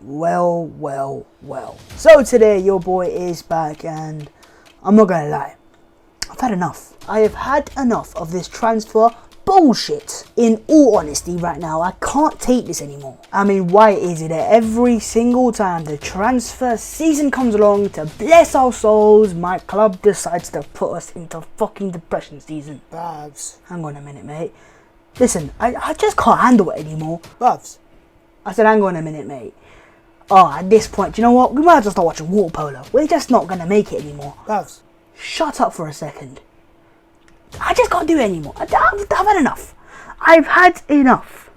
Well. So today your boy is back and I'm not gonna lie, I've had enough. I have had enough of this transfer bullshit. In all honesty right now, I can't take this anymore. I mean, why is it that every single time the transfer season comes along, to bless our souls, my club decides to put us into fucking depression season? Bavs. Hang on a minute, mate. Listen, I just can't handle it anymore. Bavs. I said, hang on a minute, mate. Oh, at this point, do you know what? We might as well start watching water polo. We're just not going to make it anymore. Bavs. Shut up for a second. I just can't do it anymore. I've had enough. I've had enough.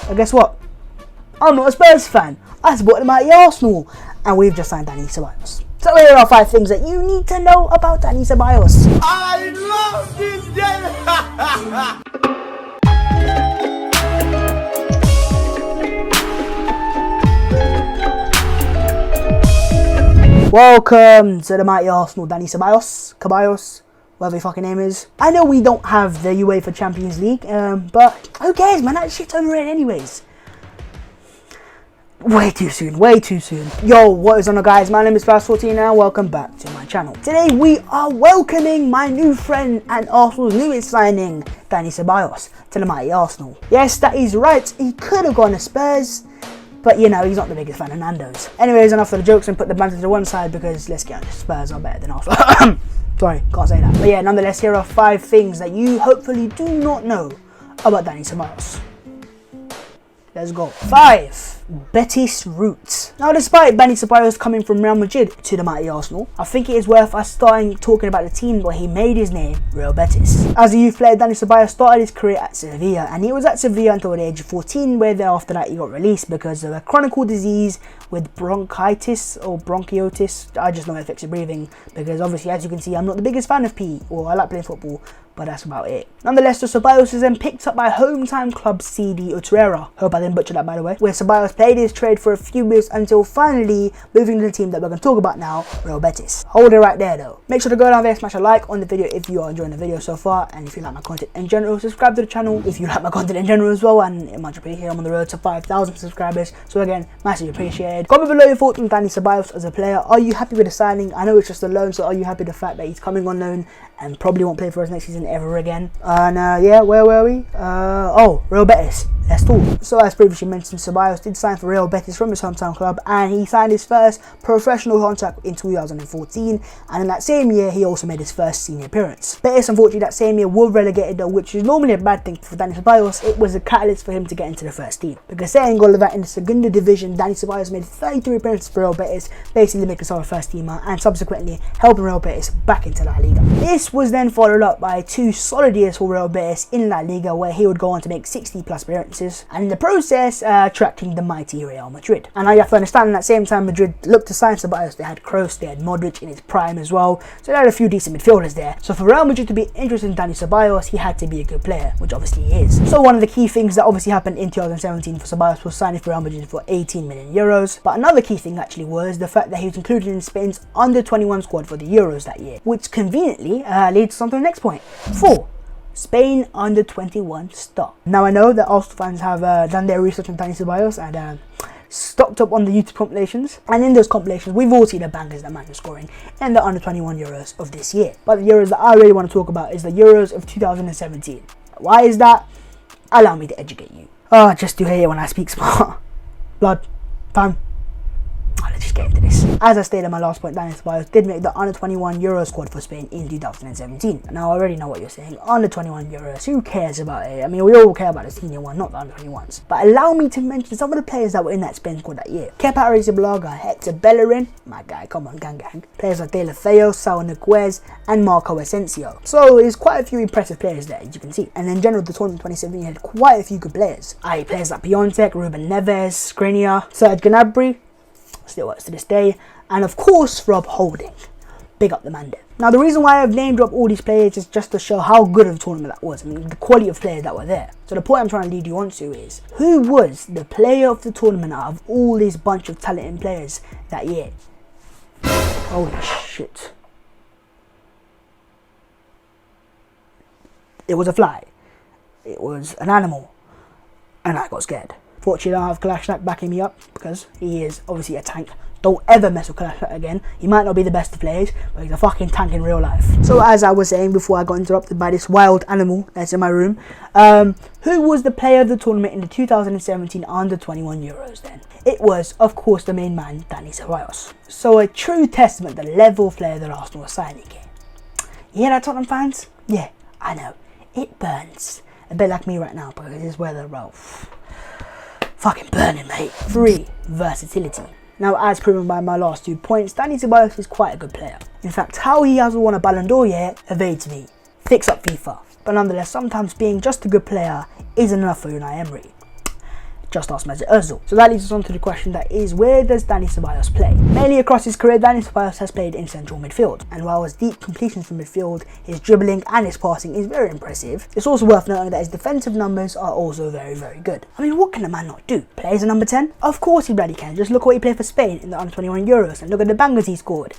And guess what? I'm not a Spurs fan. I support the mighty Arsenal. And we've just signed DANI CEBALLOS. So here are 5 things that you need to know about DANI CEBALLOS. I love this day. Welcome to the mighty Arsenal, DANI CEBALLOS, whatever your fucking name is. I know we don't have the UEFA Champions League, but who cares, man? That shit's overrated anyways. Way too soon. Yo, what is on, guys? My name is Fast14 and welcome back to my channel. Today we are welcoming my new friend and Arsenal's newest signing, DANI CEBALLOS, to the mighty Arsenal. Yes, that is right. He could have gone to Spurs, but you know, he's not the biggest fan of Nando's. Anyways, enough of the jokes and put the banter to one side because let's get honest, Spurs are better than Arsenal. Sorry, can't say that. But yeah, nonetheless, here are 5 things that you hopefully do not know about DANI CEBALLOS. Let's go. 5. Betis roots. Now, despite DANI CEBALLOS coming from Real Madrid to the mighty Arsenal, I think it is worth us starting talking about the team where he made his name, Real Betis. As a youth player, DANI CEBALLOS started his career at Sevilla, and he was at Sevilla until the age of 14, where thereafter that he got released because of a chronic disease with bronchitis or bronchiotis. I just know it affects your breathing because obviously, as you can see, I'm not the biggest fan of PE, or I like playing football, but that's about it. Nonetheless, the Ceballos is then picked up by hometown club CD Utrera. Hope I didn't butcher that, by the way. Where Ceballos played his trade for a few years until finally moving to the team that we're going to talk about now, Real Betis. Hold it right there though. Make sure to go down there, smash a like on the video if you are enjoying the video so far, and if you like my content in general, subscribe to the channel if you like my content in general as well, and much appreciated. I'm on the road to 5,000 subscribers, so again, massively appreciated. Comment below your thoughts on DANI CEBALLOS as a player. Are you happy with the signing? I know it's just a loan, so are you happy with the fact that he's coming on loan and probably won't play for us next season ever again? And yeah, where were we? Oh, Real Betis. Let's talk. So as previously mentioned, Ceballos did sign for Real Betis from his hometown club, and he signed his first professional contract in 2014, and in that same year he also made his first senior appearance. Betis unfortunately that same year were relegated though, which is normally a bad thing for DANI CEBALLOS. It was a catalyst for him to get into the first team, because saying all of that, in the Segunda Division, DANI CEBALLOS made 33 appearances for Real Betis, basically making himself a first teamer and subsequently helping Real Betis back into La Liga. This was then followed up by 2 solid years for Real Betis in La Liga, where he would go on to make 60 plus appearances, and in the process attracting the mighty Real Madrid. And now you have to understand, at that same time Madrid looked to sign Ceballos. They had Kroos, they had Modric in his prime as well, so they had a few decent midfielders there. So for Real Madrid to be interested in DANI CEBALLOS, he had to be a good player, which obviously he is. So one of the key things that obviously happened in 2017 for Ceballos was signing for Real Madrid for 18 million euros. But another key thing actually was the fact that he was included in Spain's under-21 squad for the Euros that year, which conveniently leads on to the next point. 4. Spain under-21 start. Now I know that Arsenal fans have done their research on DANI CEBALLOS and stocked up on the YouTube compilations, and in those compilations we've all seen the bangers that man is scoring in the under-21 Euros of this year. But the Euros that I really want to talk about is the Euros of 2017. Why is that? Allow me to educate you. Oh, just to hear when I speak smart. Blood, fam. Let's just get into this. As I stated in my last point, DANI CEBALLOS did make the under-21 Euro squad for Spain in 2017. Now I already know what you're saying. Under-21 Euros, who cares about it? I mean, we all care about the senior one, not the under-21s. But allow me to mention some of the players that were in that Spain squad that year. Kepa Arrizabalaga, Hector Bellerin, my guy, come on, gang. Players like De La Feo, Saul Niguez, and Marco Asensio. So there's quite a few impressive players there, as you can see. And in general, the tournament 2017 had quite a few good players. Players like Piontek, Ruben Neves, Skriniar, Serge Gnabry, still works to this day, and of course Rob Holding. Big up the man there. Now the reason why I've name dropped all these players is just to show how good of a tournament that was. I mean, the quality of players that were there. So the point I'm trying to lead you on to is, who was the player of the tournament out of all this bunch of talented players that year? Holy shit. It was a fly. It was an animal. And I got scared. Fortunately, I don't have Kolasinac backing me up because he is obviously a tank. Don't ever mess with Kolasinac again. He might not be the best of players, but he's a fucking tank in real life. So as I was saying before I got interrupted by this wild animal that's in my room, who was the player of the tournament in the 2017 Under-21 Euros then? It was, of course, the main man, DANI CEBALLOS. So a true testament to the level of player that Arsenal was signing here. You hear that, Tottenham fans? Yeah, I know. It burns. A bit like me right now, because this weather, bro. Fucking burning, mate. 3. Versatility. Now, as proven by my last 2 points, DANI CEBALLOS is quite a good player. In fact, how he hasn't won a Ballon d'Or yet evades me. Fix up FIFA. But nonetheless, sometimes being just a good player isn't enough for Unai Emery. Just ask Mesut Ozil. So that leads us on to the question that is, where does DANI CEBALLOS play? Mainly across his career, DANI CEBALLOS has played in central midfield, and while his deep completions from midfield, his dribbling and his passing is very impressive, it's also worth noting that his defensive numbers are also very, very good. I mean, what can the man not do? Play as a number 10? Of course he bloody can. Just look what he played for Spain in the Under-21 Euros and look at the bangers he scored.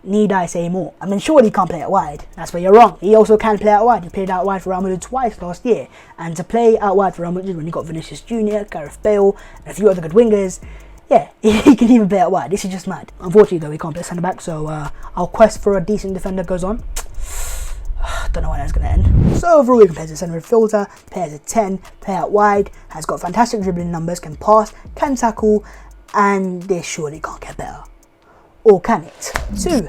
Need I say more? I mean, surely he can't play out wide. That's where you're wrong. He also can play out wide. He played out wide for Real Madrid twice last year. And to play out wide for Real Madrid when you got Vinicius Jr., Gareth Bale, and a few other good wingers, yeah, he can even play out wide. This is just mad. Unfortunately, though, he can't play centre back, so our quest for a decent defender goes on. Don't know when that's going to end. So overall, he can play as a centre midfielder, play as a 10, play out wide, has got fantastic dribbling numbers, can pass, can tackle, and this surely can't get better. Or can it? 2.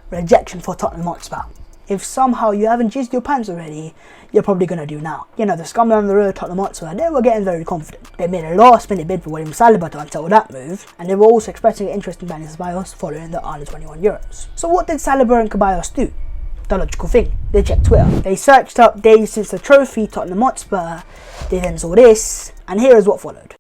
Rejection for Tottenham Hotspur. If somehow you haven't jizzed your pants already, you're probably going to do now. You know, the scum on the road Tottenham Hotspur, they were getting very confident. They made a last minute bid for William Saliba to unsettle that move, and they were also expressing an interest in DANI CEBALLOS following the Under-21 Euros. So what did Saliba and Ceballos do? The logical thing. They checked Twitter. They searched up days since the trophy Tottenham Hotspur. They then saw this, and here is what followed.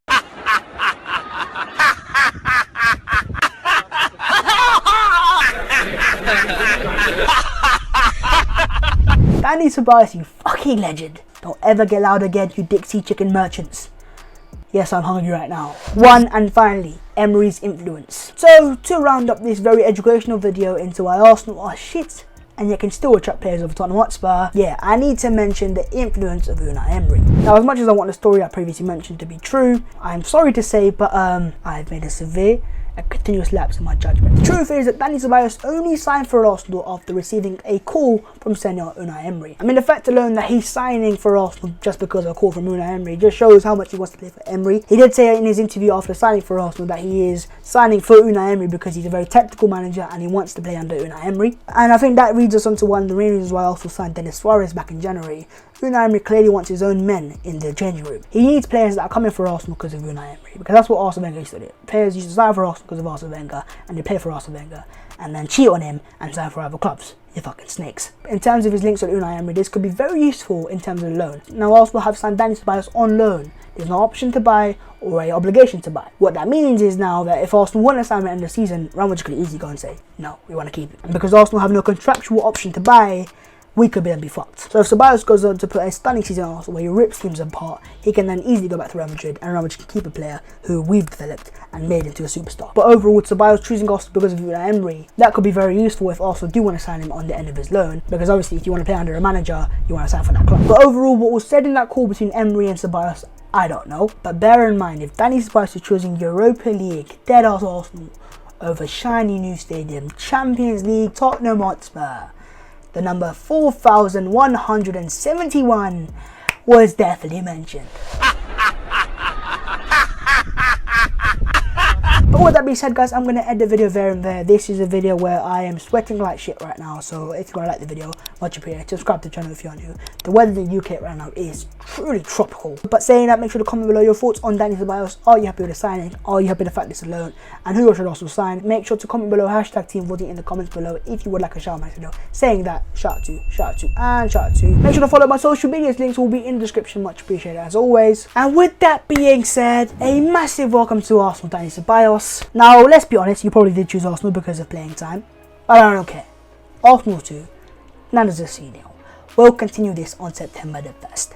DANI CEBALLOS, you fucking legend. Don't ever get loud again, you Dixie chicken merchants. Yes, I'm hungry right now. 1. And finally, Emery's influence. So, to round up this very educational video into why Arsenal are shit and yet can still attract players of Tottenham Hotspur, yeah, I need to mention the influence of Unai Emery. Now, as much as I want the story I previously mentioned to be true, I'm sorry to say, but I've made a severe and continuous lapse in my judgment. The truth is that DANI CEBALLOS only signed for Arsenal after receiving a call from Senor Unai Emery. I mean, the fact alone that he's signing for Arsenal just because of a call from Unai Emery just shows how much he wants to play for Emery. He did say in his interview after signing for Arsenal that he is signing for Unai Emery because he's a very tactical manager and he wants to play under Unai Emery. And I think that leads us on to one of the main reasons why Arsenal signed Denis Suarez back in January. Unai Emery clearly wants his own men in the changing room. He needs players that are coming for Arsenal because of Unai Emery, because that's what Arsene Wenger used to do. Players used to sign for Arsenal because of Arsene Wenger, and they play for Arsene Wenger, and then cheat on him and sign for other clubs. You fucking snakes. In terms of his links with Unai Emery, this could be very useful in terms of loan. Now, Arsenal have signed DANI CEBALLOS on loan. There's no option to buy or an obligation to buy. What that means is now that if Arsenal want to sign him at the end of the season, Real Madrid could easily go and say, no, we want to keep it. And because Arsenal have no contractual option to buy, we could then be fucked. So if Ceballos goes on to put a stunning season on Arsenal where he rips teams apart, he can then easily go back to Real Madrid, and Real Madrid can keep a player who we've developed and made into a superstar. But overall, with Ceballos choosing Arsenal because of Unai Emery, that could be very useful if Arsenal do want to sign him on the end of his loan, because obviously if you want to play under a manager, you want to sign for that club. But overall, what was said in that call between Emery and Ceballos, I don't know. But bear in mind, if DANI CEBALLOS is choosing Europa League, dead-ass Arsenal, over shiny new stadium, Champions League, Tottenham Hotspur, the number 4,171 was definitely mentioned. But with that being said, guys, I'm going to end the video there and there. This is a video where I am sweating like shit right now, so if you're going to like the video, much appreciated. Subscribe to the channel if you're new. The weather in the UK right now is truly tropical. But saying that, make sure to comment below your thoughts on DANI CEBALLOS. Are you happy with the signing? Are you happy with the fact this alone? And who should also sign? Make sure to comment below #team40 in the comments below if you would like a shout out video saying that. Shout out to, and shout out to. Make sure to follow my social medias. Links will be in the description. Much appreciated as always. And with that being said, a massive welcome to Arsenal, DANI CEBALLOS. Now, let's be honest, you probably did choose Arsenal because of playing time, but I don't care. Arsenal 2, Nando's a senior. We'll continue this on September the 1st.